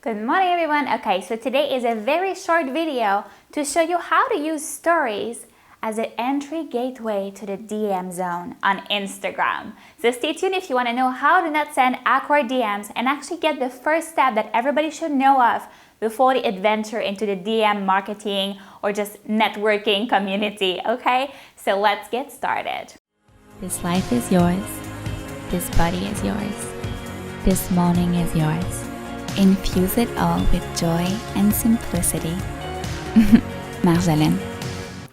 Good morning everyone. Okay, so today is a very short video to show you how to use stories as an entry gateway to the DM zone on Instagram. So stay tuned if you want to know how to not send awkward DMs and actually get the first step that everybody should know of before they adventure into the DM marketing or just networking community, okay? So let's get started. This life is yours. This body is yours. This morning is yours. Infuse it all with joy and simplicity. Marjolaine.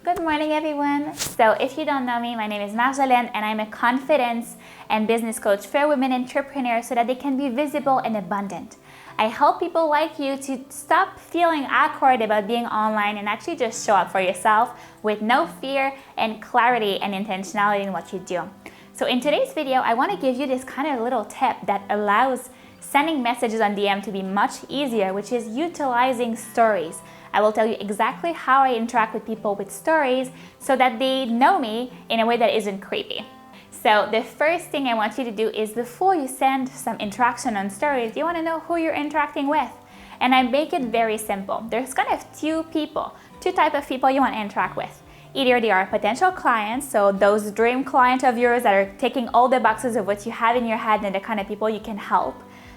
Good morning everyone. So if you don't know me, my name is Marjolaine and I'm a confidence and business coach for women entrepreneurs so that they can be visible and abundant. I help people like you to stop feeling awkward about being online and actually just show up for yourself with no fear and clarity and intentionality in what you do. So in today's video, I want to give you this kind of little tip that allows sending messages on DM to be much easier, which is utilizing stories. I will tell you exactly how I interact with people with stories so that they know me in a way that isn't creepy. So the first thing I want you to do is before you send some interaction on stories, you want to know who you're interacting with. And I make it very simple. There's kind of two types of people you want to interact with. Either they are potential clients, so those dream clients of yours that are ticking all the boxes of what you have in your head and the kind of people you can help.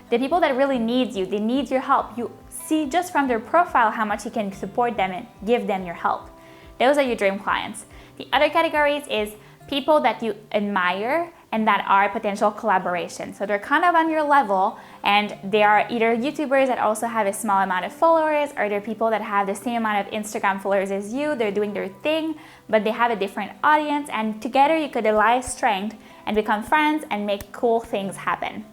The people that really need you, they need your help. You see just from their profile how much you can support them and give them your help. Those are your dream clients. The other categories is people that you admire and that are potential collaboration. So they're kind of on your level and they are either YouTubers that also have a small amount of followers, or they're people that have the same amount of Instagram followers as you. They're doing their thing, but they have a different audience, and together you could ally strength and become friends and make cool things happen.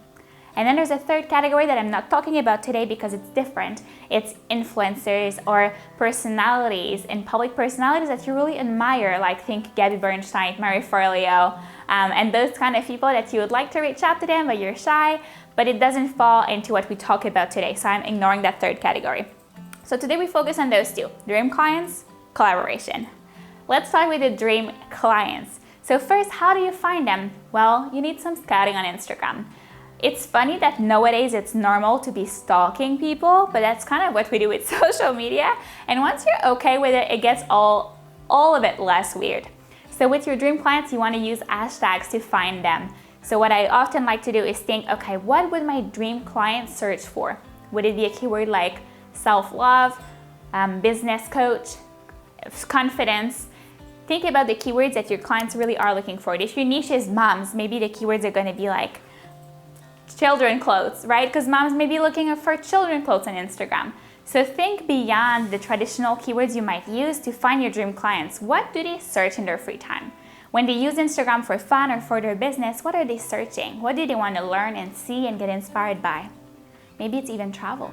And then there's a third category that I'm not talking about today because it's different. It's influencers or personalities and public personalities that you really admire, like think Gabby Bernstein, Marie Forleo, and those kind of people that you would like to reach out to them, but you're shy, but it doesn't fall into what we talk about today. So I'm ignoring that third category. So today we focus on those two, dream clients, collaboration. Let's start with the dream clients. So first, how do you find them? Well, you need some scouting on Instagram. It's funny that nowadays it's normal to be stalking people, but that's kind of what we do with social media. And once you're okay with it, it gets all of it less weird. So with your dream clients, you want to use hashtags to find them. So what I often like to do is think, okay, what would my dream client search for? Would it be a keyword like self-love, business coach, confidence? Think about the keywords that your clients really are looking for. If your niche is moms, maybe the keywords are going to be like children clothes, right? Because moms may be looking for children clothes on Instagram. So think beyond the traditional keywords you might use to find your dream clients. What do they search in their free time? When they use Instagram for fun or for their business, what are they searching? What do they want to learn and see and get inspired by? Maybe it's even travel.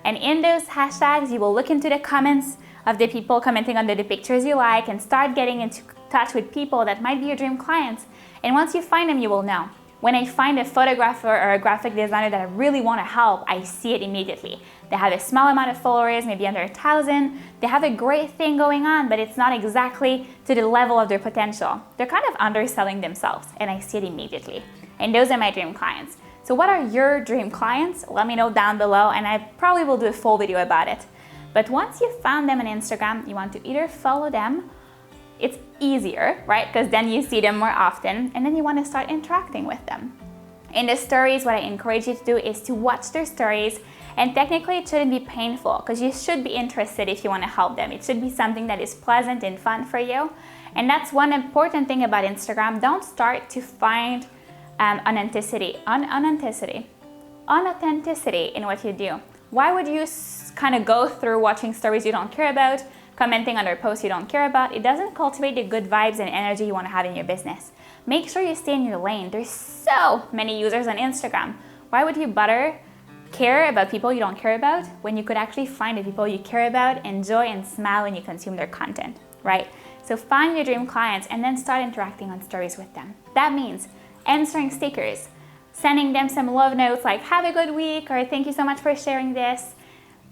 And in those hashtags, you will look into the comments of the people commenting under the pictures you like and start getting into touch with people that might be your dream clients. And once you find them, you will know. When I find a photographer or a graphic designer that I really want to help, I see it immediately. They have a small amount of followers, maybe under 1,000. They have a great thing going on, but it's not exactly to the level of their potential. They're kind of underselling themselves, and I see it immediately. And those are my dream clients. So what are your dream clients? Let me know down below, and I probably will do a full video about it. But once you found them on Instagram, you want to either follow them. It's easier, right? Because then you see them more often, and then you want to start interacting with them. In the stories, what I encourage you to do is to watch their stories, and technically it shouldn't be painful because you should be interested if you want to help them. It should be something that is pleasant and fun for you. And that's one important thing about Instagram. Don't start to find authenticity in what you do. Why would you kind of go through watching stories you don't care about, commenting on their posts you don't care about? It doesn't cultivate the good vibes and energy you want to have in your business. Make sure you stay in your lane. There's so many users on Instagram. Why would you bother care about people you don't care about when you could actually find the people you care about, enjoy, and smile when you consume their content, right? So find your dream clients and then start interacting on stories with them. That means answering stickers, sending them some love notes like have a good week or thank you so much for sharing this,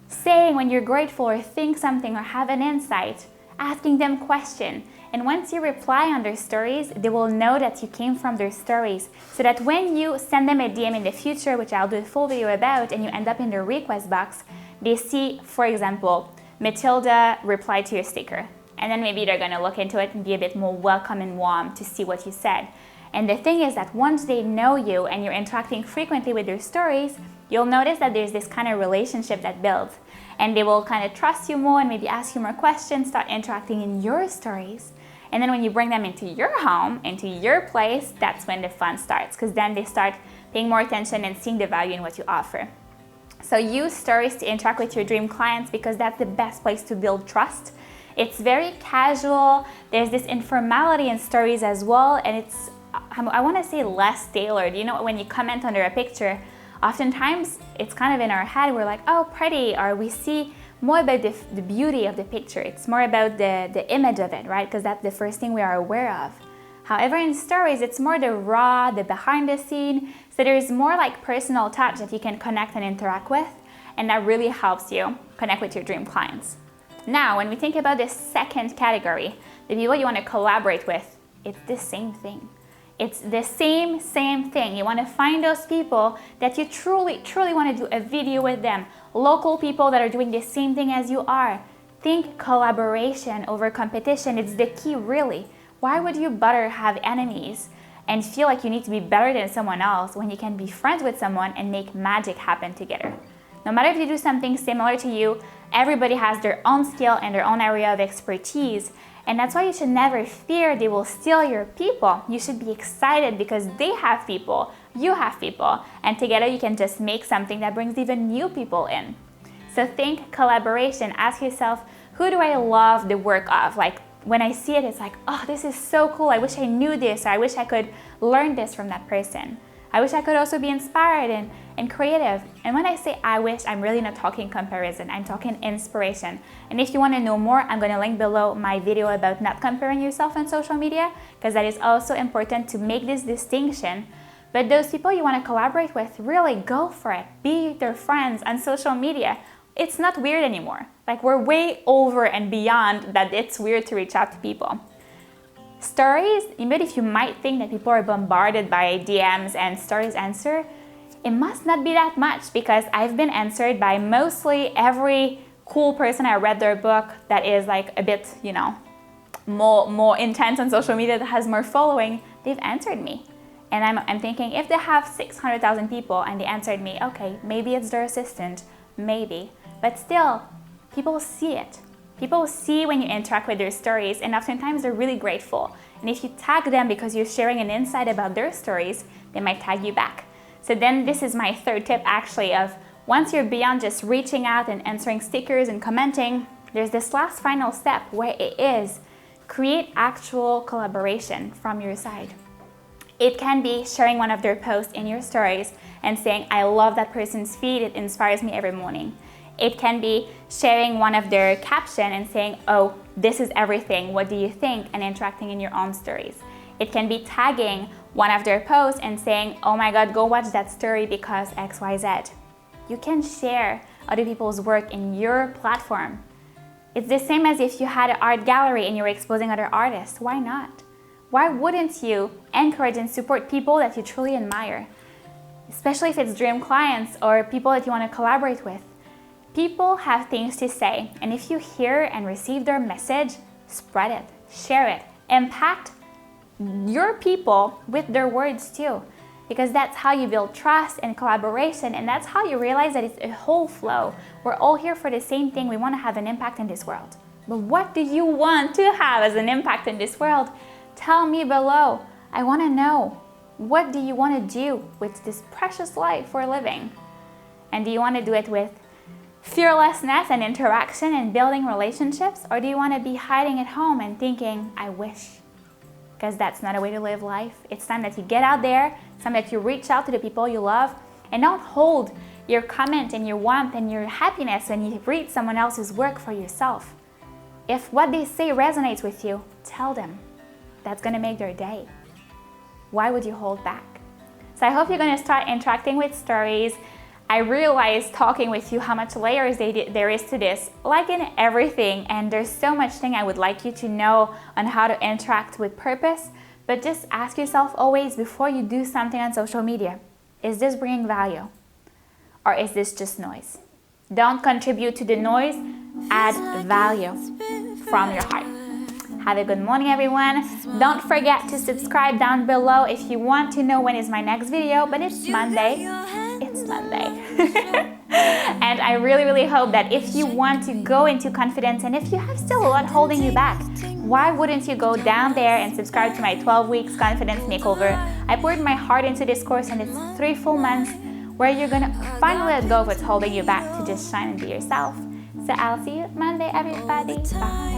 saying when you're grateful or think something or have an insight, asking them questions, And once you reply on their stories, they will know that you came from their stories. So that when you send them a DM in the future, which I'll do a full video about, and you end up in their request box, they see, for example, Matilda replied to your sticker. And then maybe they're gonna look into it and be a bit more welcome and warm to see what you said. And the thing is that once they know you and you're interacting frequently with their stories, you'll notice that there's this kind of relationship that builds. And they will kind of trust you more and maybe ask you more questions, start interacting in your stories. And then when you bring them into your home, into your place, that's when the fun starts, because then they start paying more attention and seeing the value in what you offer. So use stories to interact with your dream clients, because that's the best place to build trust. It's very casual. There's this informality in stories as well, and it's, I want to say, less tailored. You know, when you comment under a picture, oftentimes it's kind of in our head, we're like, oh, pretty, or we see more about the beauty of the picture. It's more about the image of it, right? Because that's the first thing we are aware of. However, in stories, it's more the raw, the behind the scene. So there's more like personal touch that you can connect and interact with, and that really helps you connect with your dream clients. Now, when we think about the second category, the people you want to collaborate with, it's the same thing. It's the same thing. You want to find those people that you truly want to do a video with them. Local people that are doing the same thing as you are. Think collaboration over competition. It's the key, really. Why would you bother have enemies and feel like you need to be better than someone else when you can be friends with someone and make magic happen together? No matter if you do something similar to you, everybody has their own skill and their own area of expertise. And that's why you should never fear they will steal your people. You should be excited because they have people, you have people, and together you can just make something that brings even new people in. So think collaboration. Ask yourself, who do I love the work of? Like when I see it, it's like, oh, this is so cool. I wish I knew this, or I wish I could learn this from that person. I wish I could also be inspired and creative. And when I say I wish, I'm really not talking comparison, I'm talking inspiration. And if you want to know more, I'm going to link below my video about not comparing yourself on social media, because that is also important to make this distinction. But those people you want to collaborate with, really go for it. Be their friends on social media. It's not weird anymore. Like, we're way over and beyond that it's weird to reach out to people. Stories, even if you might think that people are bombarded by DMs and stories answer, it must not be that much, because I've been answered by mostly every cool person I read their book that is like a bit, you know, more intense on social media, that has more following. They've answered me. And I'm thinking, if they have 600,000 people and they answered me, okay, maybe it's their assistant, maybe. But still, people see it. People see when you interact with their stories, and oftentimes they're really grateful. And if you tag them because you're sharing an insight about their stories, they might tag you back. So then this is my third tip, actually, of once you're beyond just reaching out and answering stickers and commenting, there's this last final step where it is create actual collaboration from your side. It can be sharing one of their posts in your stories and saying, I love that person's feed, it inspires me every morning. It can be sharing one of their caption and saying, oh, this is everything, what do you think? And interacting in your own stories. It can be tagging one of their posts and saying, oh my God, go watch that story because XYZ. You can share other people's work in your platform. It's the same as if you had an art gallery and you were exposing other artists. Why not? Why wouldn't you encourage and support people that you truly admire? Especially if it's dream clients or people that you want to collaborate with. People have things to say, and if you hear and receive their message, spread it, share it, impact your people with their words too, because that's how you build trust and collaboration, and that's how you realize that it's a whole flow. We're all here for the same thing. We want to have an impact in this world. But what do you want to have as an impact in this world? Tell me below. I want to know. What do you want to do with this precious life we're living? And do you want to do it with fearlessness and interaction and building relationships, or do you want to be hiding at home and thinking, I wish? Because that's not a way to live life. It's time that you get out there, it's time that you reach out to the people you love, and don't hold your comment and your warmth and your happiness when you read someone else's work for yourself. If what they say resonates with you, tell them. That's going to make their day. Why would you hold back? So I hope you're going to start interacting with stories. I realized talking with you how much layers there is to this, like in everything, and there's so much thing I would like you to know on how to interact with purpose. But just ask yourself always before you do something on social media, is this bringing value? Or is this just noise? Don't contribute to the noise, add value from your heart. Have a good morning, everyone. Don't forget to subscribe down below if you want to know when is my next video, but it's Monday. It's Monday. And I really hope that if you want to go into confidence and if you have still a lot holding you back, why wouldn't you go down there and subscribe to my 12 weeks confidence makeover? I poured my heart into this course and it's 3 full months where you're gonna finally let go of what's holding you back to just shine and be yourself. So I'll see you Monday, everybody. Bye.